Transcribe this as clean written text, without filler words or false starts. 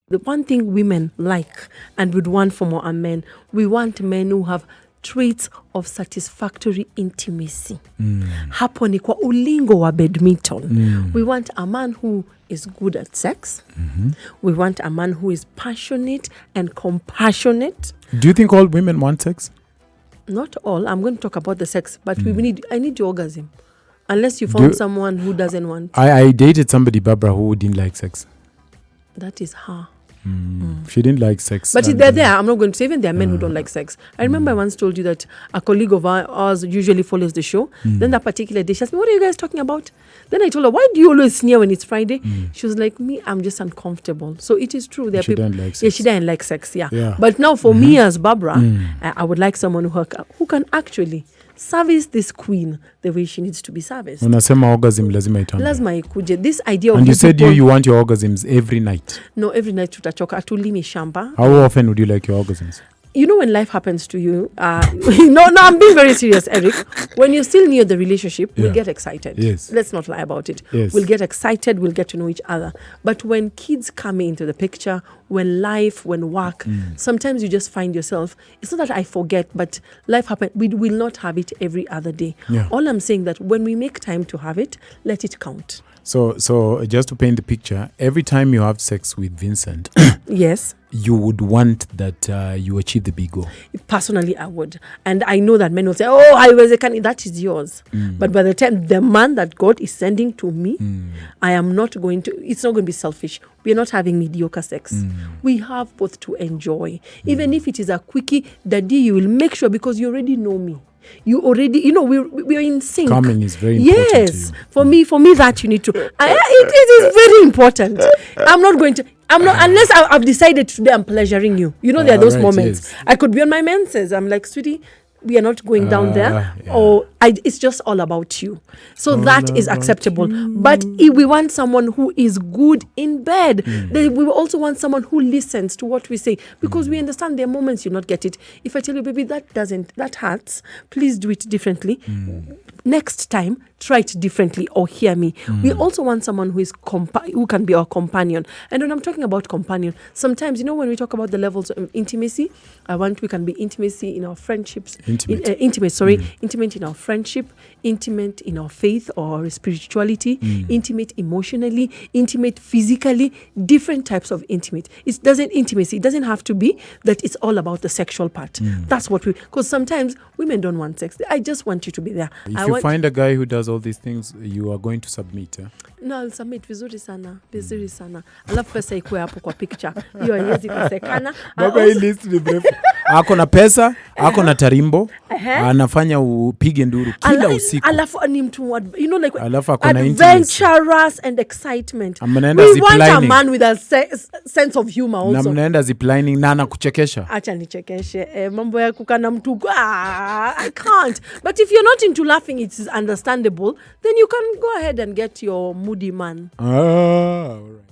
The one thing women like and would want from our men, we want men who have traits of satisfactory intimacy. Hapo ni kwa ulingo wa badminton. We want a man who is good at sex. We want a man who is passionate and compassionate. Do you think all women want sex? Not all. I'm going to talk about the sex, but I need your orgasm. Unless you found someone who doesn't want. I dated somebody, Barbara, who didn't like sex. That is her. She didn't like sex. But they're there. I'm not going to say even there are men who don't like sex. I remember I once told you that a colleague of ours usually follows the show. Then that particular day, she asked me, what are you guys talking about? Then I told her, why do you always sneer when it's Friday? She was like, me, I'm just uncomfortable. So it is true. There She are people, didn't like sex. Yeah, she didn't like sex, Yeah. But now for me as Barbara, I would like someone who can actually service this queen the way she needs to be serviced. Unasema orgasm lazima itambe. Lazima ikuje. This idea of And you said you want your orgasms every night. No, every night tutachoka. Atulimi shamba. How often would you like your orgasms? You know, when life happens to you, no, I'm being very serious, Eric. When you're still near the relationship, we'll get excited. Yes. Let's not lie about it. Yes. We'll get excited, we'll get to know each other. But when kids come into the picture, when work, sometimes you just find yourself, it's not that I forget, but life happens. We will not have it every other day. Yeah. All I'm saying that when we make time to have it, let it count. So just to paint the picture, every time you have sex with Vincent, Yes. you would want that you achieve the big goal. Personally, I would. And I know that men will say, oh, that is yours. But by the time the man that God is sending to me, I am not going to, it's not going to be selfish. We are not having mediocre sex. We have both to enjoy. Even if it is a quickie, daddy, you will make sure because you already know me. You already, we are in sync. Coming is very important. Yes. To you. For me, that you need to. It is very important. I'm not, unless I've decided today I'm pleasuring you. There are those moments. Yes. I could be on my menses. I'm like, sweetie, we are not going down there. Yeah. Or it's just all about you. So that is acceptable. But if we want someone who is good in bed, then we also want someone who listens to what we say. Because we understand there are moments you not get it. If I tell you, baby, that hurts, please do it differently. Next time, try it differently or hear me. We also want someone who is who can be our companion. And when I'm talking about companion, sometimes, when we talk about the levels of intimacy, we can be intimacy in our friendships. Intimate in our friendship, intimate in our faith or spirituality, intimate emotionally, intimate physically, different types of intimate. It doesn't have to be that it's all about the sexual part. That's what because sometimes women don't want sex. I just want you to be there. If you find a guy who does all these things, you are going to submit. No, I'll submit vizuri sana. Alafu pesa ikuwe hapo kwa picture. Hiyo haiwezi kosekana. Baba, hii list ni mrefu. Ako na pesa, ako na tarimbo, anafanya upige nduru kila usiku. Alafu ni mtu alafu ako na adventurous and excitement. We want a man with a sense of humor also. Na mnaenda ziplining na anakuchekesha. Acha nichekeshe. Mambo ya kukana mtu. I can't. But if you're not into laughing, it's understandable. Then you can go ahead and get your moody man. All right.